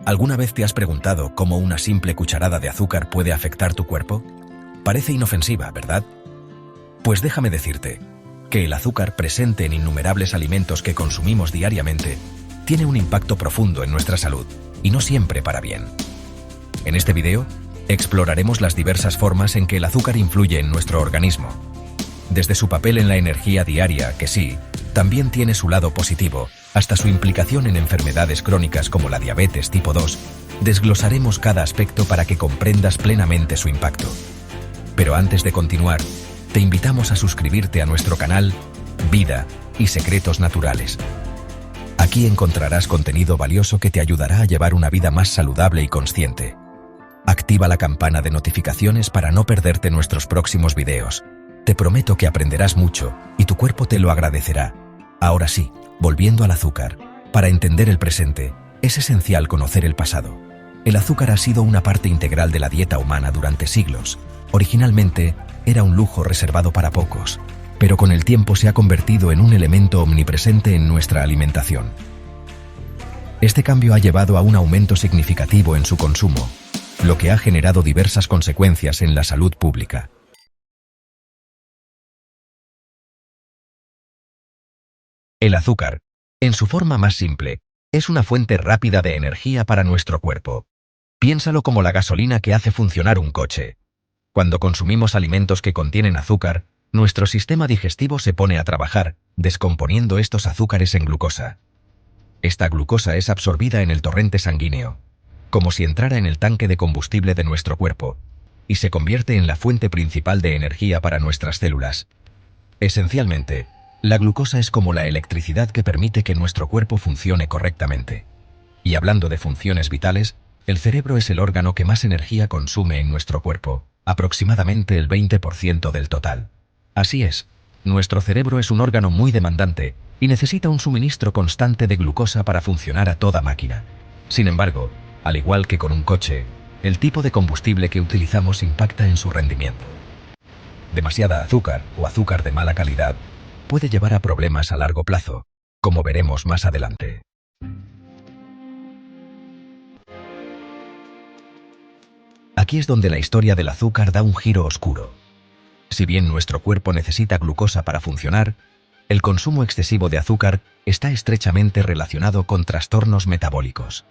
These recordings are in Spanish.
¿Alguna vez te has preguntado cómo una simple cucharada de azúcar puede afectar tu cuerpo? Parece inofensiva, ¿verdad? Pues déjame decirte que el azúcar presente en innumerables alimentos que consumimos diariamente tiene un impacto profundo en nuestra salud, y no siempre para bien. En este video, exploraremos las diversas formas en que el azúcar influye en nuestro organismo. Desde su papel en la energía diaria, que sí, también tiene su lado positivo, hasta su implicación en enfermedades crónicas como la diabetes tipo 2, desglosaremos cada aspecto para que comprendas plenamente su impacto. Pero antes de continuar, te invitamos a suscribirte a nuestro canal Vida y Secretos Naturales. Aquí encontrarás contenido valioso que te ayudará a llevar una vida más saludable y consciente. Activa la campana de notificaciones para no perderte nuestros próximos videos. Te prometo que aprenderás mucho y tu cuerpo te lo agradecerá. Ahora sí, volviendo al azúcar, para entender el presente, es esencial conocer el pasado. El azúcar ha sido una parte integral de la dieta humana durante siglos. Originalmente, era un lujo reservado para pocos, pero con el tiempo se ha convertido en un elemento omnipresente en nuestra alimentación. Este cambio ha llevado a un aumento significativo en su consumo, lo que ha generado diversas consecuencias en la salud pública. El azúcar, en su forma más simple, es una fuente rápida de energía para nuestro cuerpo. Piénsalo como la gasolina que hace funcionar un coche. Cuando consumimos alimentos que contienen azúcar, nuestro sistema digestivo se pone a trabajar, descomponiendo estos azúcares en glucosa. Esta glucosa es absorbida en el torrente sanguíneo, como si entrara en el tanque de combustible de nuestro cuerpo, y se convierte en la fuente principal de energía para nuestras células. Esencialmente, la glucosa es como la electricidad que permite que nuestro cuerpo funcione correctamente. Y hablando de funciones vitales, el cerebro es el órgano que más energía consume en nuestro cuerpo, aproximadamente el 20% del total. Así es, nuestro cerebro es un órgano muy demandante y necesita un suministro constante de glucosa para funcionar a toda máquina. Sin embargo, al igual que con un coche, el tipo de combustible que utilizamos impacta en su rendimiento. Demasiada azúcar o azúcar de mala calidad puede llevar a problemas a largo plazo, como veremos más adelante. Aquí es donde la historia del azúcar da un giro oscuro. Si bien nuestro cuerpo necesita glucosa para funcionar, el consumo excesivo de azúcar está estrechamente relacionado con trastornos metabólicos.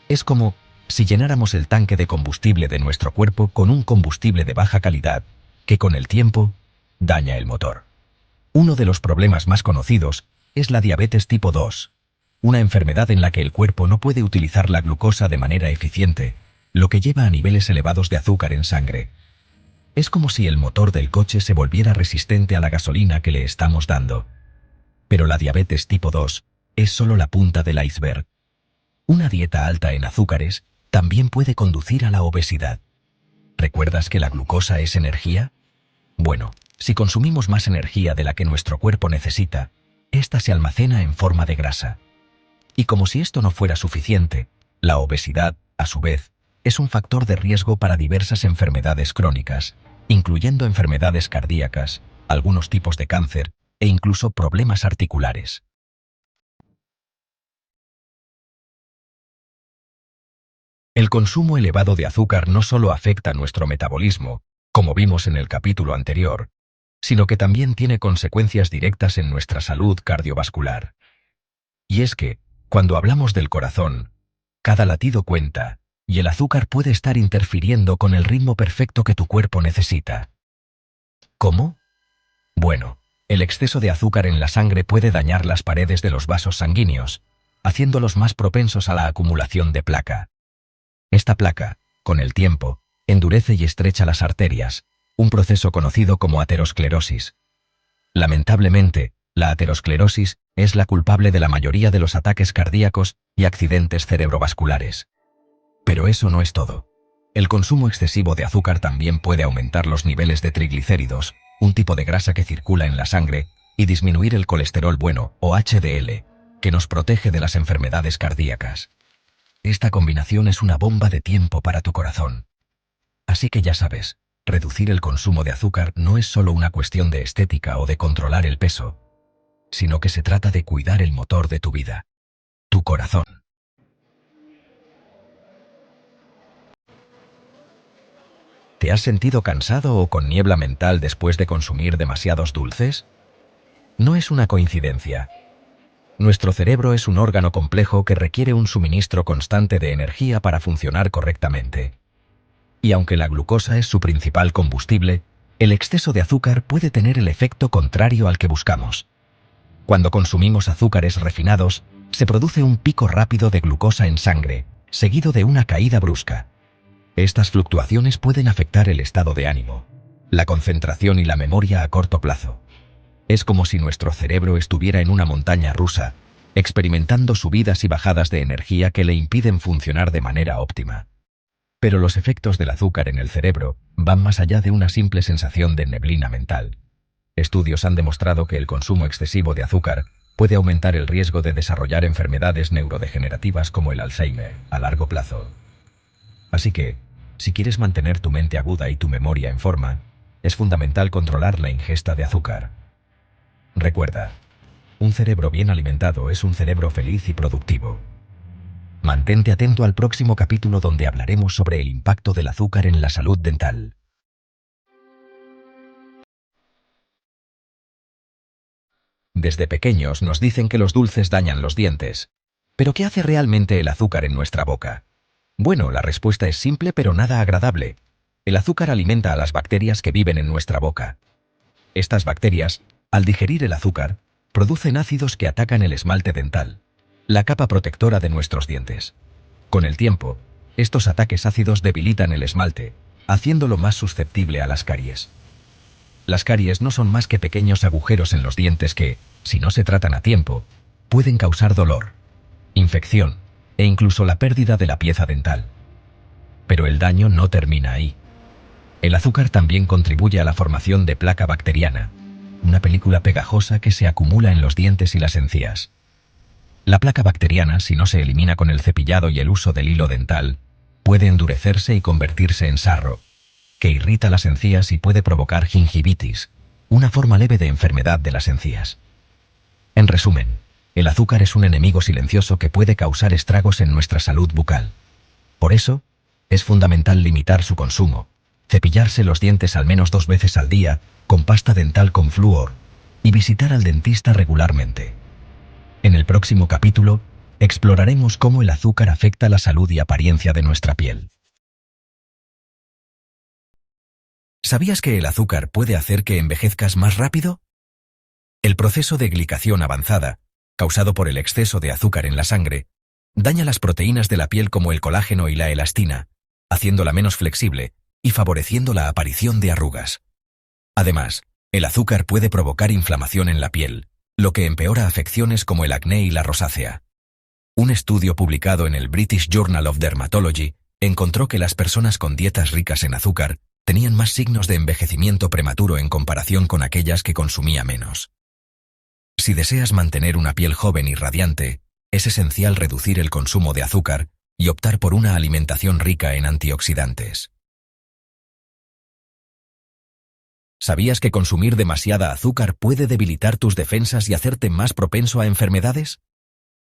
Es como si llenáramos el tanque de combustible de nuestro cuerpo con un combustible de baja calidad, que con el tiempo daña el motor. Uno de los problemas más conocidos es la diabetes tipo 2, una enfermedad en la que el cuerpo no puede utilizar la glucosa de manera eficiente, lo que lleva a niveles elevados de azúcar en sangre. Es como si el motor del coche se volviera resistente a la gasolina que le estamos dando. Pero la diabetes tipo 2 es solo la punta del iceberg. Una dieta alta en azúcares también puede conducir a la obesidad. ¿Recuerdas que la glucosa es energía? Bueno, si consumimos más energía de la que nuestro cuerpo necesita, esta se almacena en forma de grasa. Y como si esto no fuera suficiente, la obesidad, a su vez, es un factor de riesgo para diversas enfermedades crónicas, incluyendo enfermedades cardíacas, algunos tipos de cáncer e incluso problemas articulares. El consumo elevado de azúcar no solo afecta nuestro metabolismo, como vimos en el capítulo anterior, sino que también tiene consecuencias directas en nuestra salud cardiovascular. Y es que, cuando hablamos del corazón, cada latido cuenta, y el azúcar puede estar interfiriendo con el ritmo perfecto que tu cuerpo necesita. ¿Cómo? Bueno, el exceso de azúcar en la sangre puede dañar las paredes de los vasos sanguíneos, haciéndolos más propensos a la acumulación de placa. Esta placa, con el tiempo, endurece y estrecha las arterias, un proceso conocido como aterosclerosis. Lamentablemente, la aterosclerosis es la culpable de la mayoría de los ataques cardíacos y accidentes cerebrovasculares. Pero eso no es todo. El consumo excesivo de azúcar también puede aumentar los niveles de triglicéridos, un tipo de grasa que circula en la sangre, y disminuir el colesterol bueno, o HDL, que nos protege de las enfermedades cardíacas. Esta combinación es una bomba de tiempo para tu corazón. Así que ya sabes, reducir el consumo de azúcar no es solo una cuestión de estética o de controlar el peso, sino que se trata de cuidar el motor de tu vida, tu corazón. ¿Te has sentido cansado o con niebla mental después de consumir demasiados dulces? No es una coincidencia. Nuestro cerebro es un órgano complejo que requiere un suministro constante de energía para funcionar correctamente. Y aunque la glucosa es su principal combustible, el exceso de azúcar puede tener el efecto contrario al que buscamos. Cuando consumimos azúcares refinados, se produce un pico rápido de glucosa en sangre, seguido de una caída brusca. Estas fluctuaciones pueden afectar el estado de ánimo, la concentración y la memoria a corto plazo. Es como si nuestro cerebro estuviera en una montaña rusa, experimentando subidas y bajadas de energía que le impiden funcionar de manera óptima. Pero los efectos del azúcar en el cerebro van más allá de una simple sensación de neblina mental. Estudios han demostrado que el consumo excesivo de azúcar puede aumentar el riesgo de desarrollar enfermedades neurodegenerativas como el Alzheimer a largo plazo. Así que, si quieres mantener tu mente aguda y tu memoria en forma, es fundamental controlar la ingesta de azúcar. Recuerda, un cerebro bien alimentado es un cerebro feliz y productivo. Mantente atento al próximo capítulo donde hablaremos sobre el impacto del azúcar en la salud dental. Desde pequeños nos dicen que los dulces dañan los dientes. ¿Pero qué hace realmente el azúcar en nuestra boca? Bueno, la respuesta es simple pero nada agradable. El azúcar alimenta a las bacterias que viven en nuestra boca. Estas bacterias, al digerir el azúcar, producen ácidos que atacan el esmalte dental, la capa protectora de nuestros dientes. Con el tiempo, estos ataques ácidos debilitan el esmalte, haciéndolo más susceptible a las caries. Las caries no son más que pequeños agujeros en los dientes que, si no se tratan a tiempo, pueden causar dolor, infección e incluso la pérdida de la pieza dental. Pero el daño no termina ahí. El azúcar también contribuye a la formación de placa bacteriana, una película pegajosa que se acumula en los dientes y las encías. La placa bacteriana, si no se elimina con el cepillado y el uso del hilo dental, puede endurecerse y convertirse en sarro, que irrita las encías y puede provocar gingivitis, una forma leve de enfermedad de las encías. En resumen, el azúcar es un enemigo silencioso que puede causar estragos en nuestra salud bucal. Por eso, es fundamental limitar su consumo, cepillarse los dientes al menos 2 veces al día con pasta dental con flúor y visitar al dentista regularmente. En el próximo capítulo, exploraremos cómo el azúcar afecta la salud y apariencia de nuestra piel. ¿Sabías que el azúcar puede hacer que envejezcas más rápido? El proceso de glicación avanzada, causado por el exceso de azúcar en la sangre, daña las proteínas de la piel como el colágeno y la elastina, haciéndola menos flexible y favoreciendo la aparición de arrugas. Además, el azúcar puede provocar inflamación en la piel, lo que empeora afecciones como el acné y la rosácea. Un estudio publicado en el British Journal of Dermatology encontró que las personas con dietas ricas en azúcar tenían más signos de envejecimiento prematuro en comparación con aquellas que consumía menos. Si deseas mantener una piel joven y radiante, es esencial reducir el consumo de azúcar y optar por una alimentación rica en antioxidantes. ¿Sabías que consumir demasiada azúcar puede debilitar tus defensas y hacerte más propenso a enfermedades?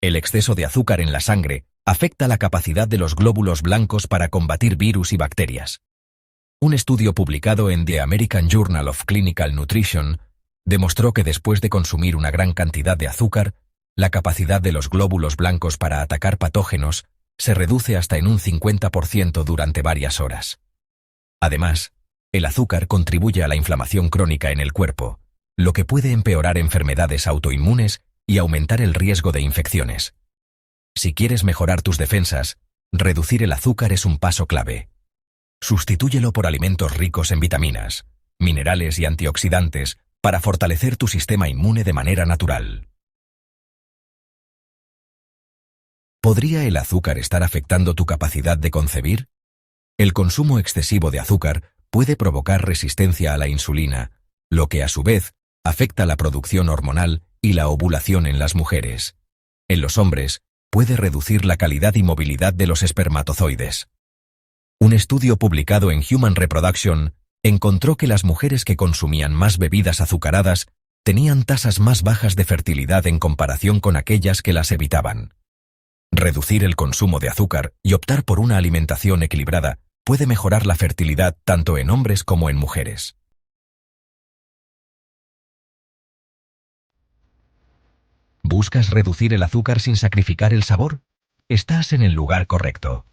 El exceso de azúcar en la sangre afecta la capacidad de los glóbulos blancos para combatir virus y bacterias. Un estudio publicado en The American Journal of Clinical Nutrition demostró que después de consumir una gran cantidad de azúcar, la capacidad de los glóbulos blancos para atacar patógenos se reduce hasta en un 50% durante varias horas. Además, el azúcar contribuye a la inflamación crónica en el cuerpo, lo que puede empeorar enfermedades autoinmunes y aumentar el riesgo de infecciones. Si quieres mejorar tus defensas, reducir el azúcar es un paso clave. Sustitúyelo por alimentos ricos en vitaminas, minerales y antioxidantes para fortalecer tu sistema inmune de manera natural. ¿Podría el azúcar estar afectando tu capacidad de concebir? El consumo excesivo de azúcar puede provocar resistencia a la insulina, lo que a su vez afecta la producción hormonal y la ovulación en las mujeres. En los hombres, puede reducir la calidad y movilidad de los espermatozoides. Un estudio publicado en Human Reproduction encontró que las mujeres que consumían más bebidas azucaradas tenían tasas más bajas de fertilidad en comparación con aquellas que las evitaban. Reducir el consumo de azúcar y optar por una alimentación equilibrada puede mejorar la fertilidad tanto en hombres como en mujeres. ¿Buscas reducir el azúcar sin sacrificar el sabor? Estás en el lugar correcto.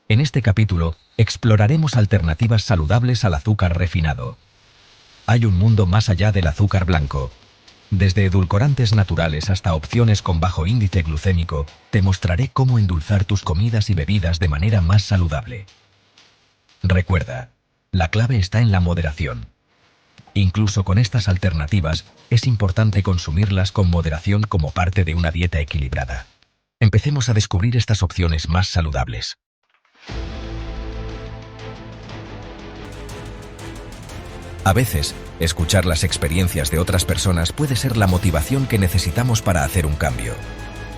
En este capítulo, exploraremos alternativas saludables al azúcar refinado. Hay un mundo más allá del azúcar blanco. Desde edulcorantes naturales hasta opciones con bajo índice glucémico, te mostraré cómo endulzar tus comidas y bebidas de manera más saludable. Recuerda, la clave está en la moderación. Incluso con estas alternativas, es importante consumirlas con moderación como parte de una dieta equilibrada. Empecemos a descubrir estas opciones más saludables. A veces, escuchar las experiencias de otras personas puede ser la motivación que necesitamos para hacer un cambio.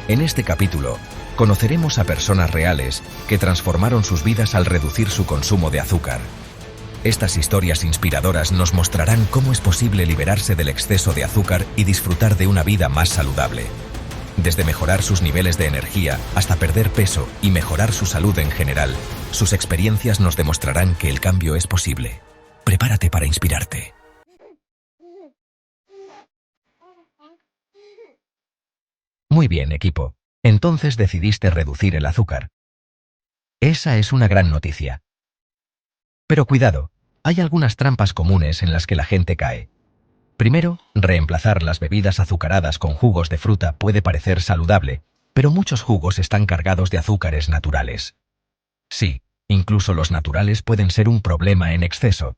En este capítulo, conoceremos a personas reales que transformaron sus vidas al reducir su consumo de azúcar. Estas historias inspiradoras nos mostrarán cómo es posible liberarse del exceso de azúcar y disfrutar de una vida más saludable. Desde mejorar sus niveles de energía hasta perder peso y mejorar su salud en general, sus experiencias nos demostrarán que el cambio es posible. Prepárate para inspirarte. Muy bien, equipo. Entonces decidiste reducir el azúcar. Esa es una gran noticia. Pero cuidado, hay algunas trampas comunes en las que la gente cae. Primero, reemplazar las bebidas azucaradas con jugos de fruta puede parecer saludable, pero muchos jugos están cargados de azúcares naturales. Sí, incluso los naturales pueden ser un problema en exceso.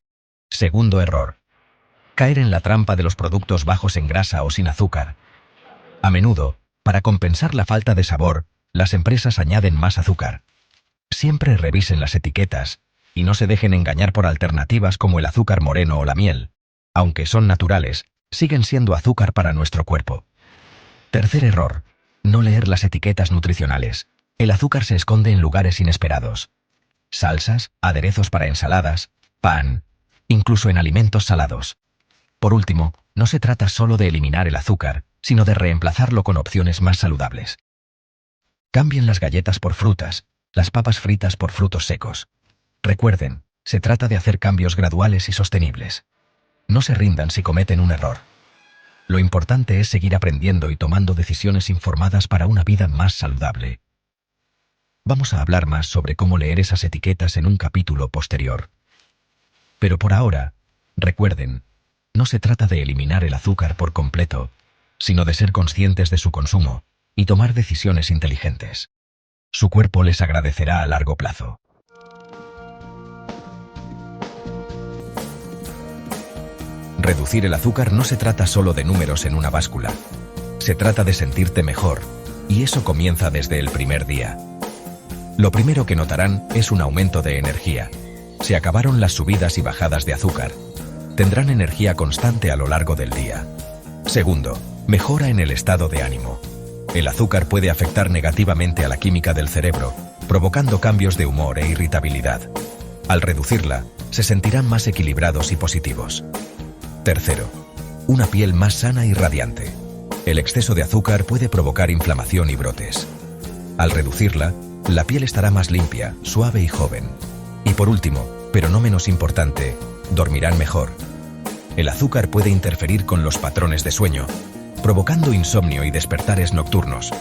Segundo error. Caer en la trampa de los productos bajos en grasa o sin azúcar. A menudo, para compensar la falta de sabor, las empresas añaden más azúcar. Siempre revisen las etiquetas y no se dejen engañar por alternativas como el azúcar moreno o la miel. Aunque son naturales, siguen siendo azúcar para nuestro cuerpo. Tercer error. No leer las etiquetas nutricionales. El azúcar se esconde en lugares inesperados. Salsas, aderezos para ensaladas, pan, incluso en alimentos salados. Por último, no se trata solo de eliminar el azúcar, sino de reemplazarlo con opciones más saludables. Cambien las galletas por frutas, las papas fritas por frutos secos. Recuerden, se trata de hacer cambios graduales y sostenibles. No se rindan si cometen un error. Lo importante es seguir aprendiendo y tomando decisiones informadas para una vida más saludable. Vamos a hablar más sobre cómo leer esas etiquetas en un capítulo posterior. Pero por ahora, recuerden, no se trata de eliminar el azúcar por completo, sino de ser conscientes de su consumo y tomar decisiones inteligentes. Su cuerpo les agradecerá a largo plazo. Reducir el azúcar no se trata solo de números en una báscula. Se trata de sentirte mejor, y eso comienza desde el primer día. Lo primero que notarán es un aumento de energía. Se acabaron las subidas y bajadas de azúcar. Tendrán energía constante a lo largo del día. Segundo, mejora en el estado de ánimo. El azúcar puede afectar negativamente a la química del cerebro, provocando cambios de humor e irritabilidad. Al reducirla, se sentirán más equilibrados y positivos. Tercero, una piel más sana y radiante. El exceso de azúcar puede provocar inflamación y brotes. Al reducirla, la piel estará más limpia, suave y joven. Y por último, pero no menos importante, dormirán mejor. El azúcar puede interferir con los patrones de sueño, provocando insomnio y despertares nocturnos.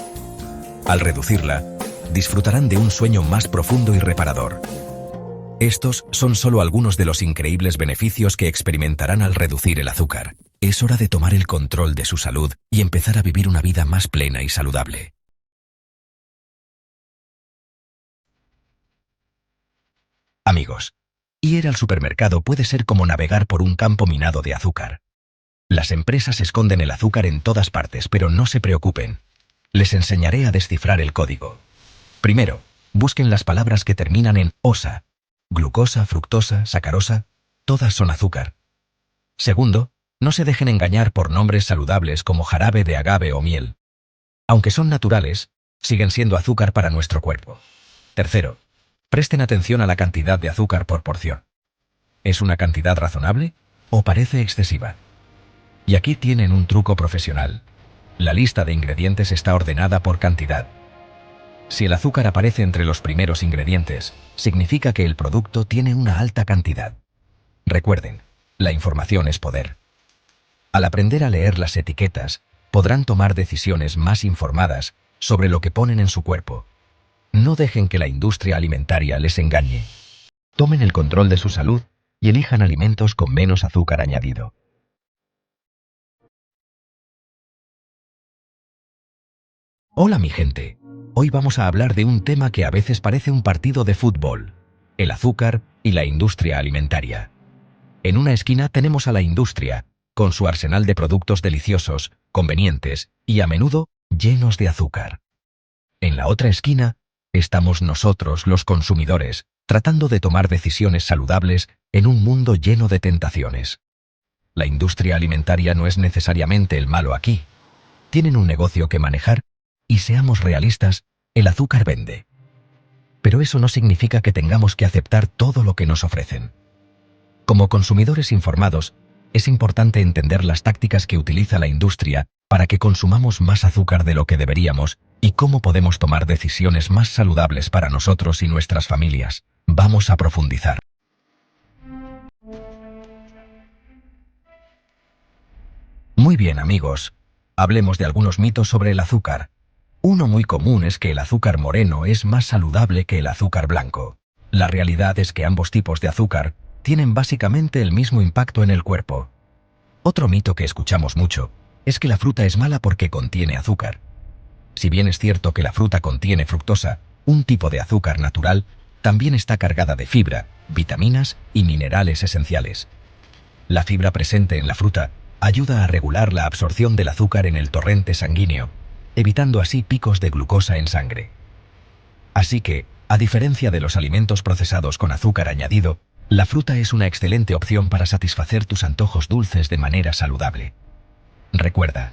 Al reducirla, disfrutarán de un sueño más profundo y reparador. Estos son solo algunos de los increíbles beneficios que experimentarán al reducir el azúcar. Es hora de tomar el control de su salud y empezar a vivir una vida más plena y saludable. Amigos, ir al supermercado puede ser como navegar por un campo minado de azúcar. Las empresas esconden el azúcar en todas partes, pero no se preocupen. Les enseñaré a descifrar el código. Primero, busquen las palabras que terminan en osa. Glucosa, fructosa, sacarosa, todas son azúcar. Segundo, no se dejen engañar por nombres saludables como jarabe de agave o miel. Aunque son naturales, siguen siendo azúcar para nuestro cuerpo. Tercero, presten atención a la cantidad de azúcar por porción. ¿Es una cantidad razonable o parece excesiva? Y aquí tienen un truco profesional. La lista de ingredientes está ordenada por cantidad. Si el azúcar aparece entre los primeros ingredientes, significa que el producto tiene una alta cantidad. Recuerden, la información es poder. Al aprender a leer las etiquetas, podrán tomar decisiones más informadas sobre lo que ponen en su cuerpo. No dejen que la industria alimentaria les engañe. Tomen el control de su salud y elijan alimentos con menos azúcar añadido. Hola mi gente, hoy vamos a hablar de un tema que a veces parece un partido de fútbol: el azúcar y la industria alimentaria. En una esquina tenemos a la industria, con su arsenal de productos deliciosos, convenientes y a menudo llenos de azúcar. En la otra esquina estamos nosotros, los consumidores, tratando de tomar decisiones saludables en un mundo lleno de tentaciones. La industria alimentaria no es necesariamente el malo aquí. Tienen un negocio que manejar y, seamos realistas, el azúcar vende. Pero eso no significa que tengamos que aceptar todo lo que nos ofrecen. Como consumidores informados, es importante entender las tácticas que utiliza la industria para que consumamos más azúcar de lo que deberíamos y cómo podemos tomar decisiones más saludables para nosotros y nuestras familias. Vamos a profundizar. Muy bien, amigos. Hablemos de algunos mitos sobre el azúcar. Uno muy común es que el azúcar moreno es más saludable que el azúcar blanco. La realidad es que ambos tipos de azúcar tienen básicamente el mismo impacto en el cuerpo. Otro mito que escuchamos mucho es que la fruta es mala porque contiene azúcar. Si bien es cierto que la fruta contiene fructosa, un tipo de azúcar natural, también está cargada de fibra, vitaminas y minerales esenciales. La fibra presente en la fruta ayuda a regular la absorción del azúcar en el torrente sanguíneo, evitando así picos de glucosa en sangre. Así que, a diferencia de los alimentos procesados con azúcar añadido, la fruta es una excelente opción para satisfacer tus antojos dulces de manera saludable. Recuerda,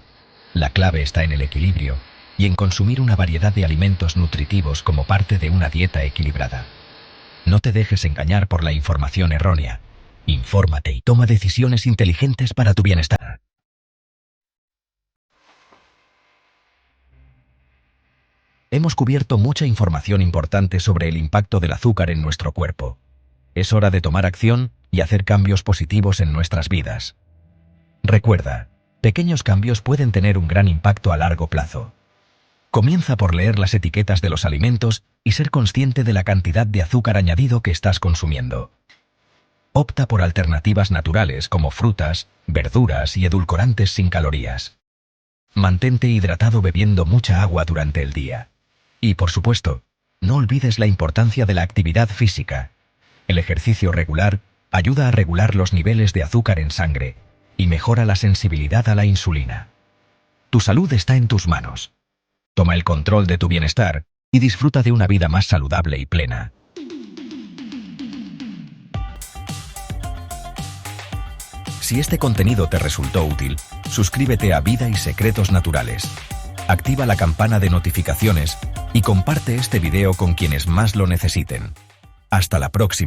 la clave está en el equilibrio y en consumir una variedad de alimentos nutritivos como parte de una dieta equilibrada. No te dejes engañar por la información errónea. Infórmate y toma decisiones inteligentes para tu bienestar. Hemos cubierto mucha información importante sobre el impacto del azúcar en nuestro cuerpo. Es hora de tomar acción y hacer cambios positivos en nuestras vidas. Recuerda, pequeños cambios pueden tener un gran impacto a largo plazo. Comienza por leer las etiquetas de los alimentos y ser consciente de la cantidad de azúcar añadido que estás consumiendo. Opta por alternativas naturales como frutas, verduras y edulcorantes sin calorías. Mantente hidratado bebiendo mucha agua durante el día. Y, por supuesto, no olvides la importancia de la actividad física. El ejercicio regular ayuda a regular los niveles de azúcar en sangre y mejora la sensibilidad a la insulina. Tu salud está en tus manos. Toma el control de tu bienestar y disfruta de una vida más saludable y plena. Si este contenido te resultó útil, suscríbete a Vida y Secretos Naturales. Activa la campana de notificaciones y comparte este video con quienes más lo necesiten. Hasta la próxima.